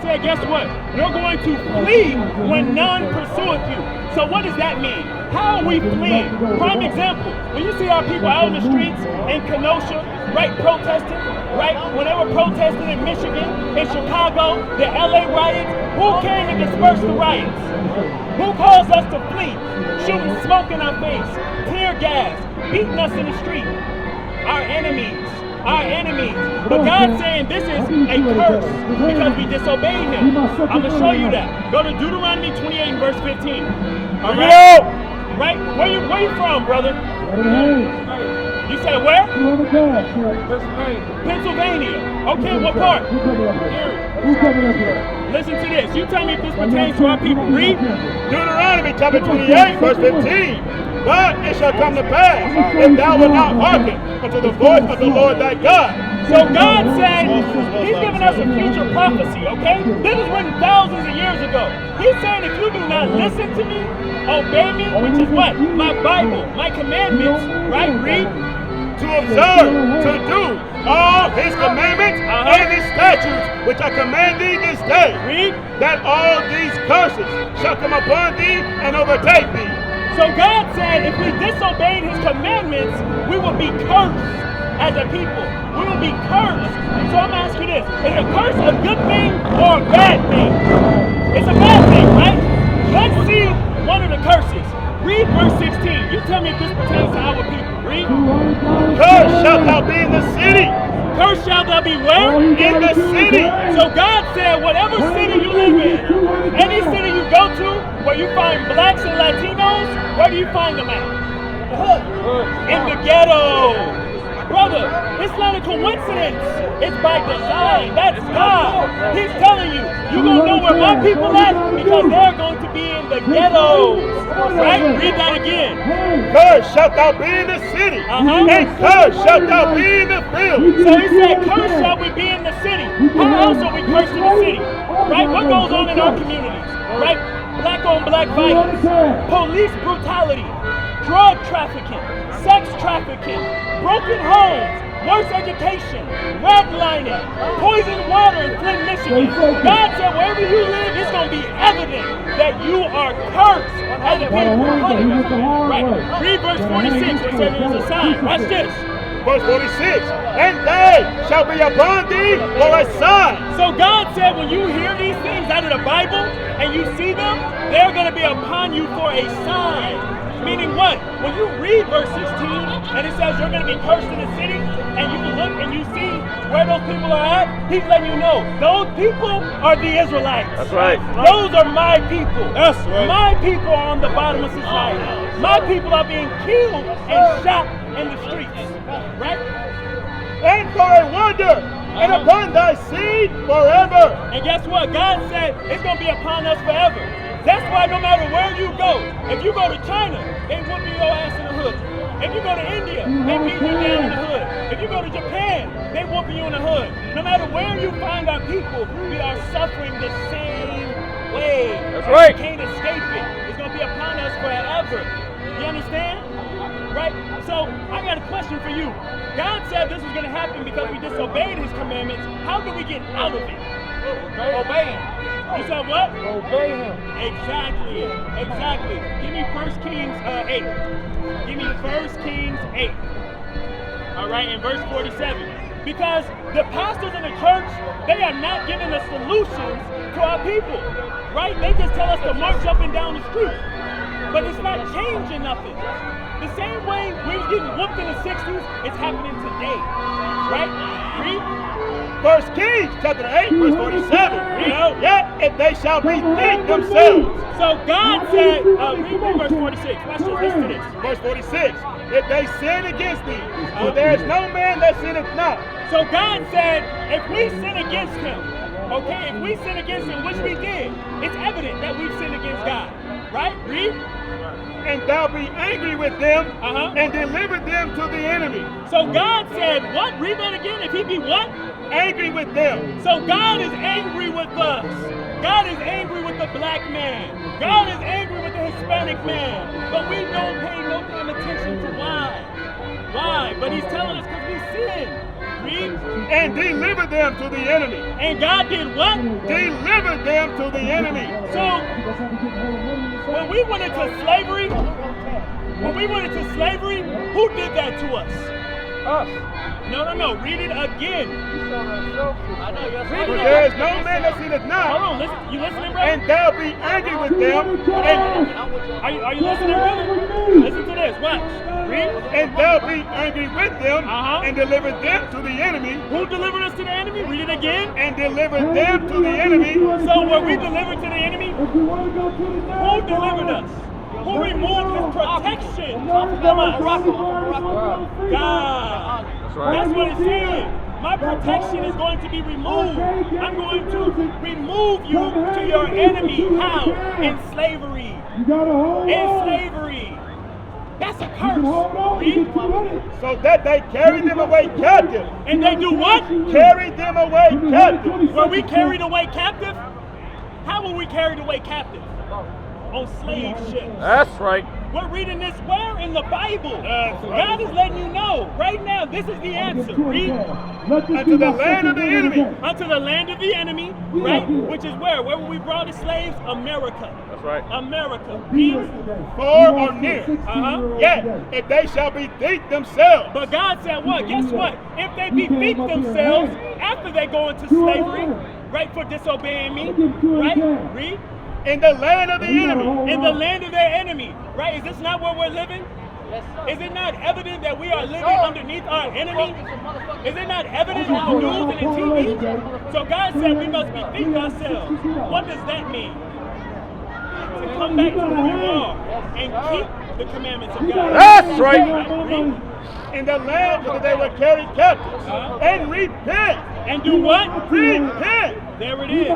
said, guess what? You're going to flee when none pursueth you. So what does that mean? How are we fleeing? Prime example, when you see our people out in the streets in Kenosha, right, protesting, right? When they were protesting in Michigan, in Chicago, the LA riots, who came and dispersed the riots? Who caused us to flee? Shooting smoke in our face, tear gas, beating us in the street. Our enemies. Our enemies. But God's saying this is a curse because we disobeyed him. I'm going to show you that. Go to Deuteronomy 28 verse 15. All right? Right? Where you from, brother? You said where? Pennsylvania. Okay, what part? Listen to this. You tell me if this pertains to our people. Read. Deuteronomy chapter 28 verse 15. But it shall come to pass, if thou wilt not hearken unto the voice of the Lord thy God. So God said, he's giving us a future prophecy, okay? This was written thousands of years ago. He's saying if you do not listen to me, obey me, which is what? My Bible, my commandments, right? Read. To observe, to do all his commandments and his statutes, which I command thee this day. Read. That all these curses shall come upon thee and overtake thee. So God said if we disobeyed his commandments, we will be cursed as a people. We will be cursed. So I'm asking you this. Is a curse a good thing or a bad thing? It's a bad thing, right? Let's see one of the curses. Read verse 16. You tell me if this pertains to our people. Read. Cursed shalt thou be in the city. Cursed shall thou be where? In the city. So God said whatever city you live in, any city you go to where you find blacks and Latinos, where do you find them at? In the ghetto. Brother, it's not a coincidence. It's by design. That's God. He's telling you, you're going to know where my people at because they're going to be in the ghettos. Right? Read that again. Cursed shalt thou be in the city, and cursed shalt thou be in the field. So he said, cursed shall we be in the city. How else are we cursed in the city? Right? What goes on in our communities? Right? Black on black violence, police brutality, drug trafficking, sex trafficking, broken homes, worse education, redlining, poisoned water in Flint, Michigan. God said wherever you live, it's going to be evident that you are cursed as a people. Right. Read verse 46. It says it is a sign. Watch this. Verse 46. And they shall be upon thee for a sign. So God said when you hear these things out of the Bible and you see them, they're going to be upon you for a sign. Meaning what? When you read verse 16 and it says you're going to be cursed in the city and you look and you see where those people are at, he's letting you know those people are the Israelites. That's right. Those are my people. That's right. My people are on the bottom of society. My people are being killed and shot in the streets. Right? And for a wonder, and upon thy seed forever. And guess what? God said it's going to be upon us forever. That's why no matter where you go, if you go to China, they whooping your ass in the hood. If you go to India, they beat you down in the hood. If you go to Japan, they whooping you in the hood. No matter where you find our people, we are suffering the same way. That's right. We can't escape it. It's going to be upon us forever. You understand? Right? So, I got a question for you. God said this was going to happen because we disobeyed his commandments. How do we get out of it? Obey him. You said what? Obey him. Exactly. Give me 1 Kings 8. Give me 1 Kings 8. All right, in verse 47. Because the pastors in the church, they are not giving us solutions to our people. Right? They just tell us to march up and down the street. But it's not changing nothing. The same way we was getting whooped in the 60s, it's happening today. Right? Read. 1 Kings chapter 8, verse 47. Yet if they shall bethink themselves. So God said, read verse 46. Watch this, listen to this. Verse 46. If they sin against thee, for there is no man that sinneth not. So God said, if we sin against him, okay, if we sin against him, which we did, it's evident that we've sinned against God. Right? Read. And thou be angry with them and deliver them to the enemy. So God said, what? Read that again. If he be what? Angry with them. So God is angry with us. God is angry with the black man. God is angry with the Hispanic man. But we don't pay no damn attention to why. Why? But he's telling us because we sin. Read. And delivered them to the enemy. And God did what? Delivered them to the enemy. So, when we went into slavery, who did that to us? Us. No. Read it again. For there is no man that sinneth Hold not. on, listen. You listening, brother? And thou be angry with them. And Are you listening, brother? Listen to this. Watch. Read. And thou be angry with them, Uh-huh. and deliver them to the enemy, Who delivered us to the enemy? Read it again. and deliver them to the enemy. So were we delivered to the enemy? Who delivered us? Who removed his protection from us? God. That's what it's saying. My protection is going to be removed. I'm going to remove you to your enemy. How? In slavery. In slavery. That's a curse. Read. So that they carry them away captive. And they do what? Carry them away captive. Were we carried away captive? How were we carried away captive? On slave ships. That's right. We're reading this where in the Bible. God is letting you know right now. This is the answer. Read. Unto the land of the enemy. Unto the land of the enemy, right? Which is where? Where were we brought as slaves? America. That's right. America. Read. Far or near. Uh-huh. Yet, if they shall bethink themselves. But God said what? Guess what? If they bethink themselves after they go into slavery, right, for disobeying me, right? Read. In the land of the enemy. In the land of their enemy, right? Is this not where we're living? Is it not evident that we are living underneath our enemy? Is it not evident on the news and the TV? So God said we must bethink ourselves. What does that mean? To come back to who we are and keep the commandments of God. That's right. Read. In the land whither they were carried captives. And repent. And do what? Repent. There it is.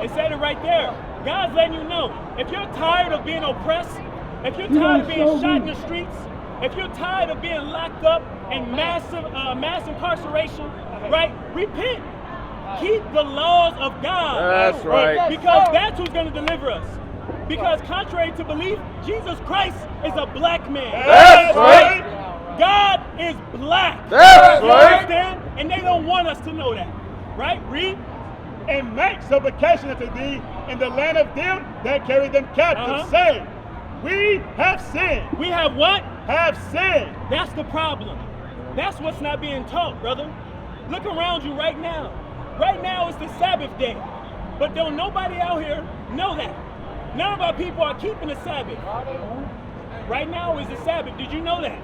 It said it right there. God's letting you know, if you're tired of being oppressed, if you're tired of being shot in the streets, if you're tired of being locked up in mass incarceration, right? Repent. Keep the laws of God. That's right. Because that's who's going to deliver us. Because contrary to belief, Jesus Christ is a black man. That's right. God is black. That's You right. understand? And they don't want us to know that. Right? Read. And make supplication unto thee in the land of them that carry them captive, saying, we have sinned. We have what? Have sinned. That's the problem. That's what's not being taught, brother. Look around you right now. Right now is the Sabbath day. But don't nobody out here know that. None of our people are keeping the Sabbath. Right now is the Sabbath. Did you know that?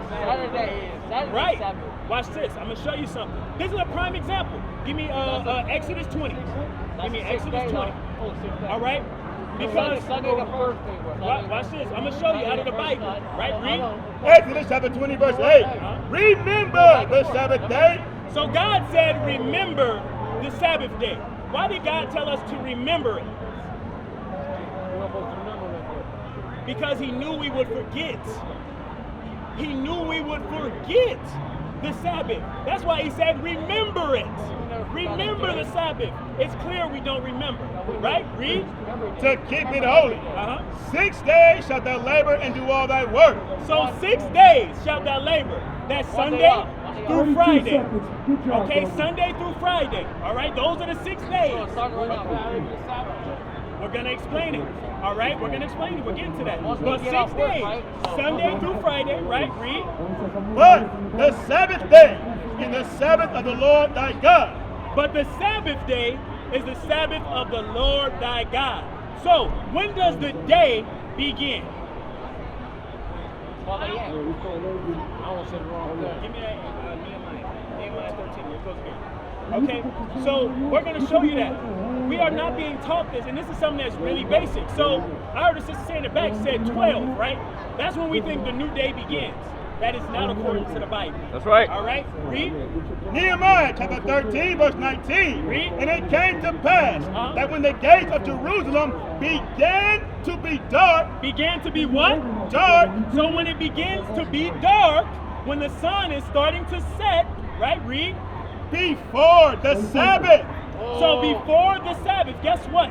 Saturday is Right. Sabbath. Watch this. I'm going to show you something. This is a prime example. Give me Exodus 20. Give me Exodus 20. All right? Because, Sunday the first day. watch this. I'm going to show you out of the Bible. Right? Read. Exodus chapter 20, verse 8. Remember the Sabbath day. So God said, remember the Sabbath day. Why did God tell us to remember it? Because he knew we would forget. He knew we would forget the Sabbath. That's why he said, remember it. Remember the Sabbath. It's clear we don't remember. Right? Read. To keep it holy. 6 days shalt thou labor and do all thy work. So 6 days shalt thou labor. That's Sunday through Friday. Okay, Sunday through Friday. All right, those are the 6 days. We're going to explain it. All right, we're going to explain it. We're getting to that. But 6 days, Sunday through Friday, right? Read. But the Sabbath day is the Sabbath of the Lord thy God. But the Sabbath day is the Sabbath of the Lord thy God. So, when does the day begin? 12 a.m. I almost said it wrong. Give me that Nehemiah 13. It goes here. Okay, so we're going to show you that. We are not being taught this, and this is something that's really basic. So I heard a sister say in the back, said 12, right? That's when we think the new day begins. That is not according to the Bible. That's right. All right, read. Nehemiah chapter 13, verse 19. Read. And it came to pass that when the gates of Jerusalem began to be dark. Began to be what? Dark. So when it begins to be dark, when the sun is starting to set, right, read. Before the Sabbath. So before the Sabbath, guess what?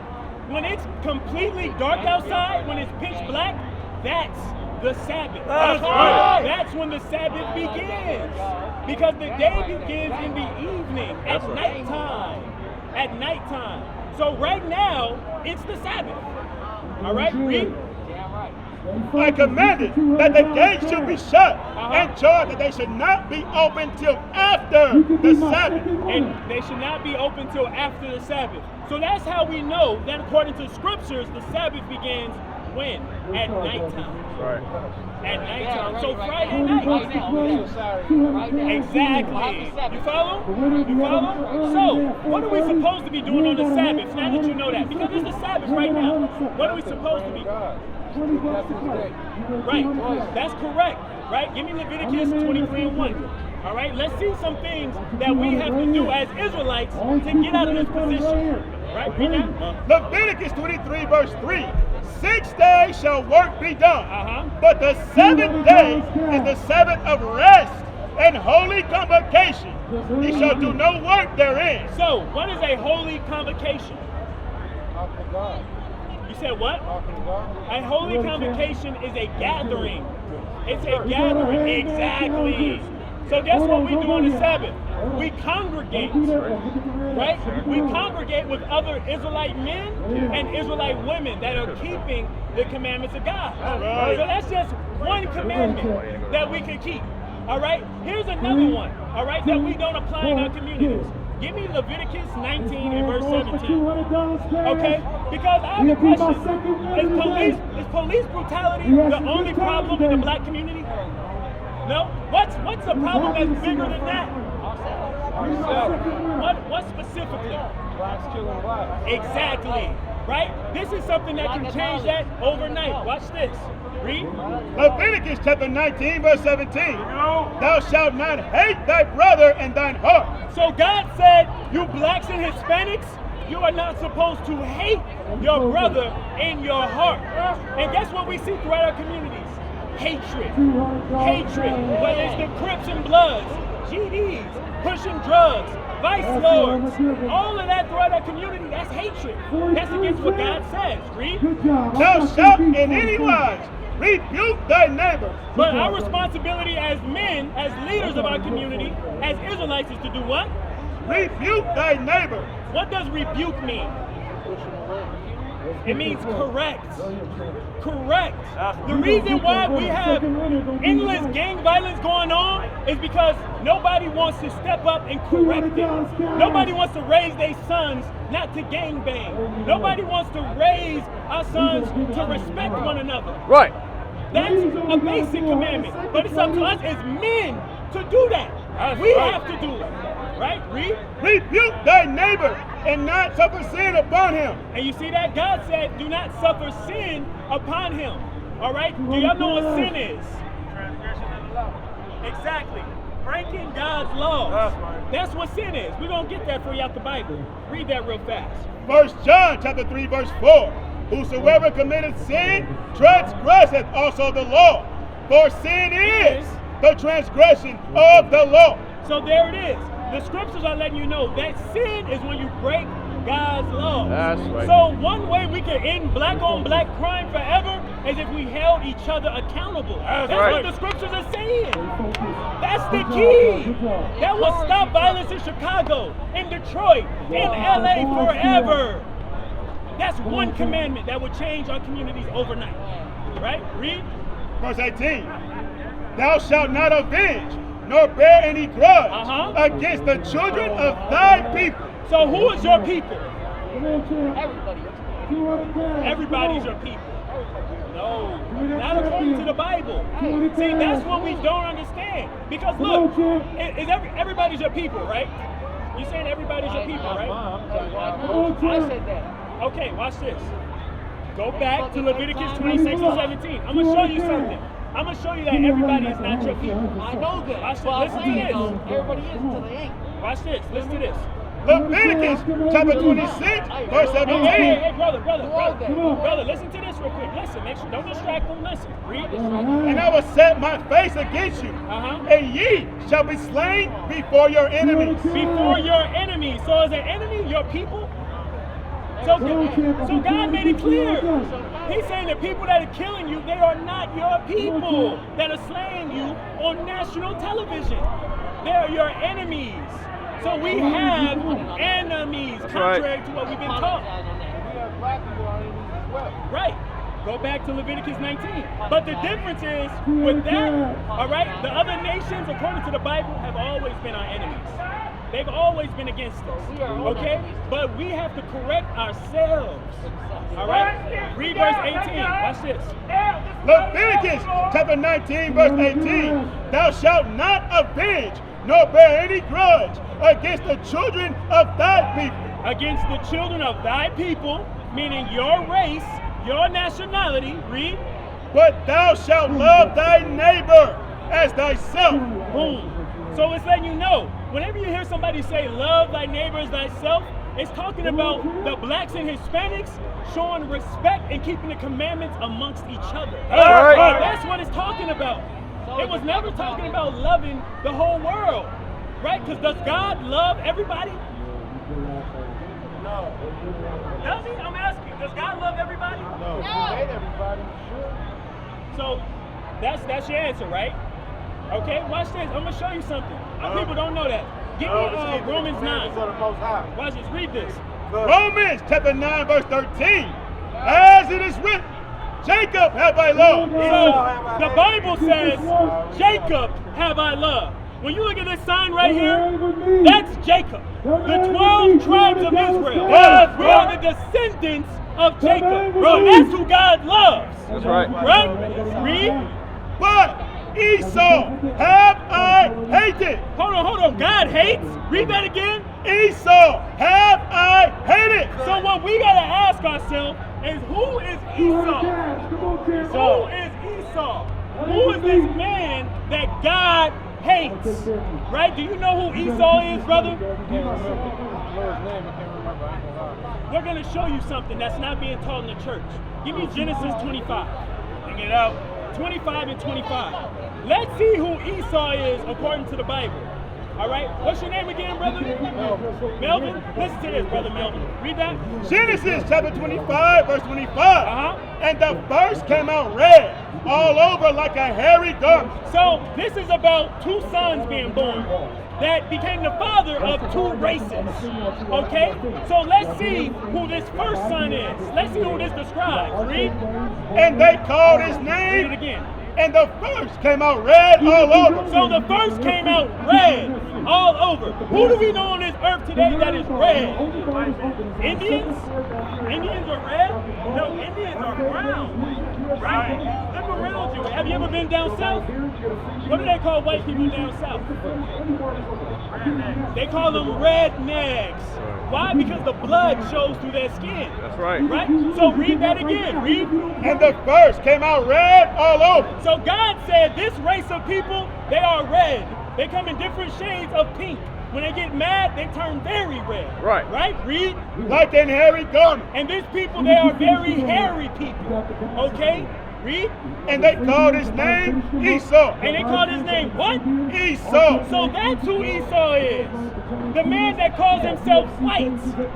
When it's completely dark outside, when it's pitch black, that's the Sabbath. That's right. That's when the Sabbath begins. Because the day begins in the evening, at nighttime. At nighttime. So right now, it's the Sabbath. All right, read. I commanded that the gates should be shut and charged that they should not be open till after the Sabbath. And they should not be open till after the Sabbath. So that's how we know that according to scriptures, the Sabbath begins when? At nighttime. Right. At nighttime. So Friday night. Exactly. You follow? You follow? So, what are we supposed to be doing on the Sabbath now that you know that? Because it's the Sabbath right now. What are we supposed to be doing? Right. That's correct. Right? Give me Leviticus 23:1. All right? Let's see some things that we have to do as Israelites to get out of this position. Right? Read that. Leviticus 23 verse 3. 6 days shall work be done, but the 7th day is the Sabbath of rest and holy convocation. Ye shall do no work therein. So, what is a holy convocation? You said what? A holy convocation is a gathering. It's a gathering. Exactly. So guess what we do on the Sabbath? We congregate. Right? We congregate with other Israelite men and Israelite women that are keeping the commandments of God. Right. So that's just one commandment that we can keep. All right? Here's another one, all right, that we don't apply in our communities. Give me Leviticus 19 and verse 17. Okay? Because I have a question. Is police brutality the only problem in the black community? No? What's the problem that's bigger than that? What specifically? Blacks killing blacks. Exactly. Right? This is something that can change that overnight. Watch this. Read. Leviticus chapter 19 verse 17. Thou shalt not hate thy brother in thine heart. So God said, you blacks and Hispanics, you are not supposed to hate your brother in your heart. And guess what we see throughout our communities? Hatred. Hatred. Whether it's the Crips and Bloods, GDs, pushing drugs, vice lords, all of that throughout our community, that's hatred. That's against what God says. Read. Thou shalt in any wise rebuke thy neighbor. But our responsibility as men, as leaders of our community, as Israelites, is to do what? Rebuke thy neighbor. What does rebuke mean? It means correct. Correct. The reason why we have endless gang violence going on is because nobody wants to step up and correct it. Nobody wants to raise their sons not to gang bang. Nobody wants to raise our sons to respect one another. Right. That's a basic commandment. But it's up to us as men to do that. We have to do it. Right? Read. Rebuke thy neighbor and not suffer sin upon him. And you see that? God said, do not suffer sin upon him. All right? Do y'all know what sin is? Transgression of the law. Exactly. Breaking God's laws. That's what sin is. We're going to get that for you out the Bible. Read that real fast. 1 John chapter 3 verse 4. Whosoever committeth sin transgresseth also the law. For sin is the transgression of the law. So there it is. The scriptures are letting you know that sin is when you break God's laws. That's right. So one way we can end black on black crime forever is if we held each other accountable. That's right. what the scriptures are saying. That's the key. That will stop violence in Chicago, in Detroit, in LA forever. That's one commandment that will change our communities overnight. Right? Read. Verse 18. Thou shalt not avenge nor bear any grudge against the children of thy people. So who is your people? Everybody's Everybody's your people. No, not according to the Bible. See, that's what we don't understand. Because look, everybody's your people, right? You saying everybody's your people, right? I said that. Okay, watch this. Go back to Leviticus 26 and 17. I'm going to show you something. I'm going to show you that everybody is not your people. I know that. Watch this. But I'm Listen to saying this. though, everybody is until they ain't. Watch this. Listen to this. Leviticus chapter 26 verse 17. Hey, brother, listen to this real quick. Listen, make sure, don't distract them. Listen, read this. And I will set my face against you, and ye shall be slain before your enemies. Before your enemies. So is an enemy your people? So God made it clear. He's saying the people that are killing you, they are not your people that are slaying you on national television. They're your enemies. So we have enemies, contrary to what we've been taught. Right. Go back to Leviticus 19. But the difference is, with that, all right, the other nations, according to the Bible, have always been our enemies. They've always been against us, okay? But we have to correct ourselves, all right? Read verse 18. Watch this. Leviticus chapter 19, verse 18. Thou shalt not avenge nor bear any grudge against the children of thy people. Against the children of thy people, meaning your race, your nationality. Read. But thou shalt love thy neighbor as thyself. Boom. So it's letting you know, whenever you hear somebody say, love thy neighbor as thyself, it's talking about the blacks and Hispanics showing respect and keeping the commandments amongst each other. Right. That's what it's talking about. It was never talking about loving the whole world, right? Because does God love everybody? No. Does he? I'm asking. Does God love everybody? No. He made everybody. So that's your answer, right? Okay, watch this. I'm going to show you something. People don't know that. Give me Romans 9. Watch this. Read this. Romans chapter 9, verse 13. As it is written, Jacob have I loved. So the Bible says, Jacob have I loved. When you look at this sign right here, that's Jacob. The 12 tribes of Israel. We are the descendants of Jacob. Bro, that's who God loves. That's right. Right? Read. But Esau have I hated. Hold on. God hates? Read that again. Esau have I hated. So what we got to ask ourselves is, who is Esau? Who is Esau? Who is this man that God hates? Right? Do you know who Esau is, brother? We're going to show you something that's not being taught in the church. Give me Genesis 25. Bring it out. 25 and 25. Let's see who Esau is according to the Bible. All right? What's your name again, brother? Melvin? Listen to this, brother Melvin. Read that. Genesis chapter 25, verse 25. And the verse came out red, all over like a hairy garment. So this is about two sons being born that became the father of two races. Okay? So let's see who this first son is. Let's see who this describes. Read. And they called his Read name. it again. And the first came out red all over. So the first came out red all over. Who do we know on this earth today that is red? Indians? Indians are red? No, Indians are brown. Right? Look around you. Have you ever been down south? What do they call white people down south? They call them rednecks. Why? Because the blood shows through their skin. That's right. Right? So read that again. Read. And the first came out red all over. So God said this race of people, they are red. They come in different shades of pink. When they get mad, they turn very red. Right. Right? Read. Like an hairy garment. And these people, they are very hairy people. Okay? Read. And they called his name Esau. And they called his name what? Esau. So that's who Esau is. The man that calls himself white,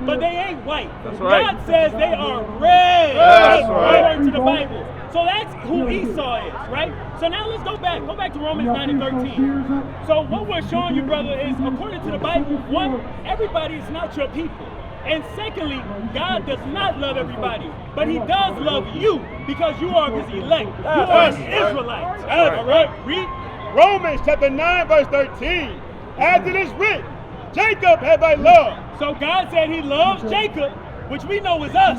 but they ain't white. That's right. God says they are red. That's right. According to the Bible. So that's who Esau is, right? So now let's go back. Go back to Romans 9 and 13. So what we're showing you, brother, is according to the Bible, one, everybody is not your people. And secondly, God does not love everybody, but he does love you because you are his elect. You are Israelites. All right? Read. Romans chapter 9, verse 13. As it is written, Jacob have I loved. So God said he loves Jacob, which we know is us.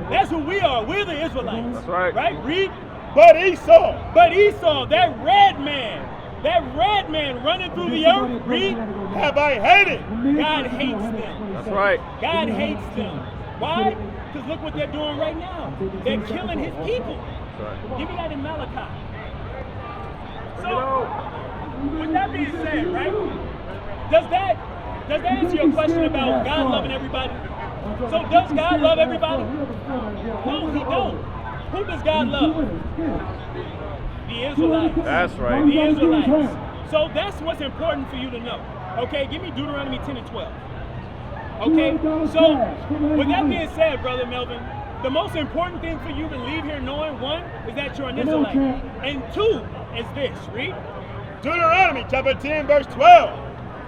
That's who we are. We're the Israelites. That's right. Right? Read. But Esau. But Esau, that red man running through the earth, read. Have I hated. God hates them. That's right. God hates them. Why? Because look what they're doing right now. They're killing his people. That's right. Give me that in Malachi. So, with that being said, right? Does that answer your question about God loving everybody? So does God love everybody? No, he don't. Who does God love? The Israelites. That's right. The Israelites. So that's what's important for you to know. Okay, give me Deuteronomy 10 and 12. Okay, so with that being said, Brother Melvin, the most important thing for you to leave here knowing, one, is that you're an Israelite. And two, is this, read. Deuteronomy chapter 10, verse 12.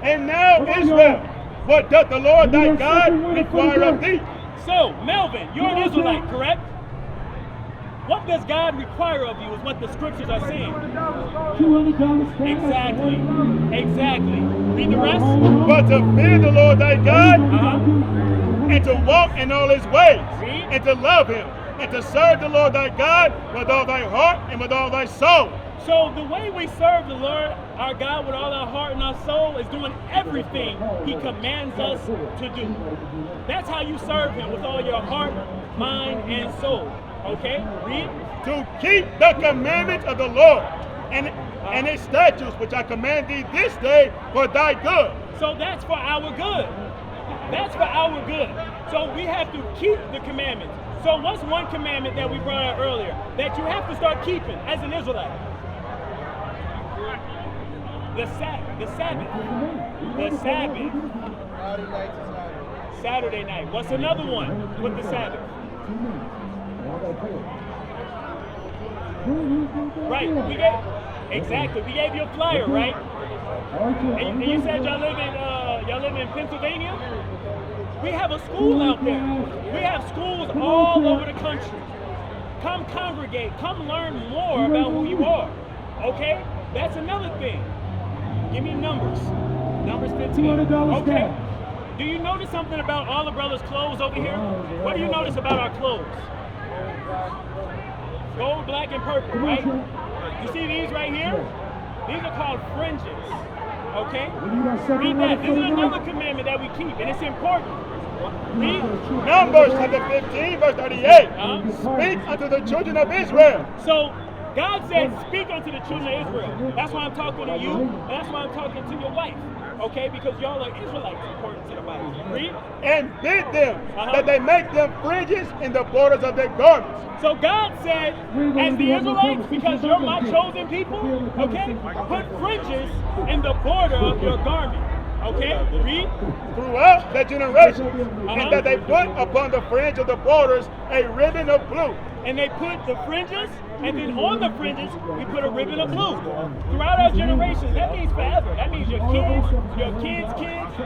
And now, Israel, what doth the Lord thy God require of thee? So, Melvin, you're an Israelite, correct? What does God require of you is what the scriptures are saying. Exactly. Exactly. Read the rest. But to fear the Lord thy God, and to walk in all his ways, Read. and to love him, and to serve the Lord thy God with all thy heart and with all thy soul. So the way we serve the Lord, our God, with all our heart and our soul is doing everything he commands us to do. That's how you serve him, with all your heart, mind, and soul. Okay? Read. To keep the commandments of the Lord and his statutes which I command thee this day for thy good. So that's for our good. That's for our good. So we have to keep the commandments. So what's one commandment that we brought out earlier that you have to start keeping as an Israelite? The Sabbath. The Sabbath. Saturday night. What's another one with the Sabbath? Right. We gave you a flyer, right? And you said y'all live in Pennsylvania? We have a school out there. We have schools all over the country. Come congregate. Come learn more about who you are. Okay? That's another thing. Give me numbers. Numbers 15. Okay. Do you notice something about all the brothers' clothes over here? What do you notice about our clothes? Gold, black, and purple, right? You see these right here? These are called fringes. Okay? Read that. This is another commandment that we keep, and it's important. Read. Numbers chapter 15, verse 38. Speak unto the children of Israel. So, God said, speak unto the children of Israel. That's why I'm talking to you, and that's why I'm talking to your wife. Okay? Because y'all are Israelites, according to the Bible. Read. And bid them that they make them fringes in the borders of their garments. So God said, as the Israelites, because you're my chosen people, okay, put fringes in the border of your garment. Okay, read. Throughout their generations, and that they put upon the fringe of the borders a ribbon of blue. And they put the fringes, and then on the fringes, we put a ribbon of blue. Throughout our generations, that means forever. That means your kids' kids.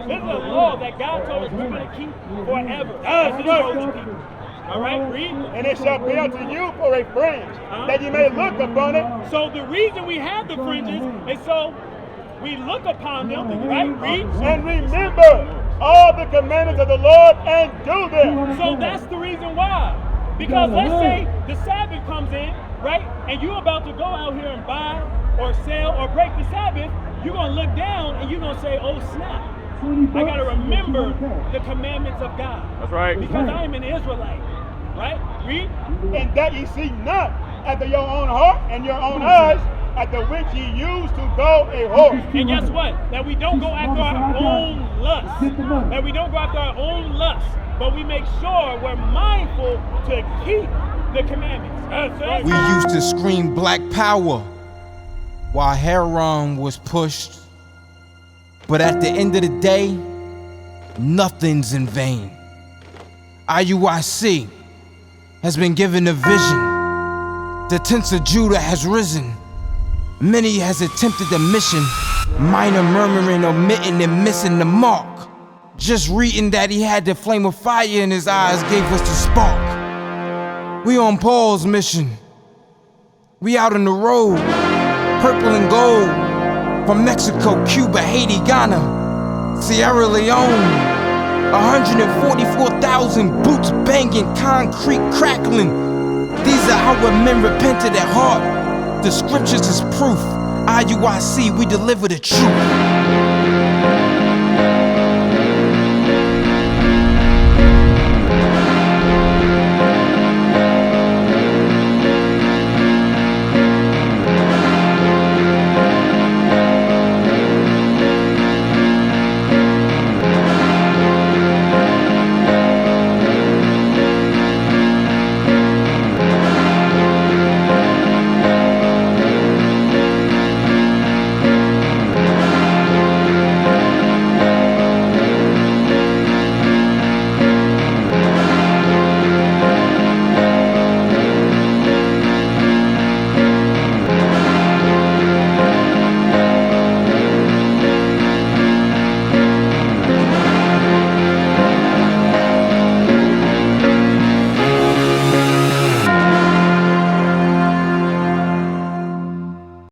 This is a law that God told us we're going to keep forever. As His chosen people. All right, read. And it shall be unto you for a fringe, that you may look upon it. So the reason we have the fringes is so we look upon them, right? Read. And remember all the commandments of the Lord and do them. So that's the reason why. Because let's say the Sabbath comes in, right? And you're about to go out here and buy or sell or break the Sabbath, you're going to look down and you're going to say, oh snap. I got to remember the commandments of God. That's right. Because I am an Israelite. Right? Read. And that ye see not after your own heart and your own eyes, after which ye used to go a whore. And guess what? That we don't go after our own lust. That we don't go after our own lust. But we make sure we're mindful to keep the commandments. We used to scream black power while Heron was pushed. But at the end of the day, nothing's in vain. IUIC has been given a vision. The tents of Judah has risen. Many has attempted the mission, minor murmuring, omitting, and missing the mark. Just reading that he had the flame of fire in his eyes gave us the spark. We on Paul's mission. We out on the road, purple and gold, from Mexico, Cuba, Haiti, Ghana, Sierra Leone. 144,000 boots banging, concrete crackling. These are how men repented at heart. The scriptures is proof. IUIC, we deliver the truth.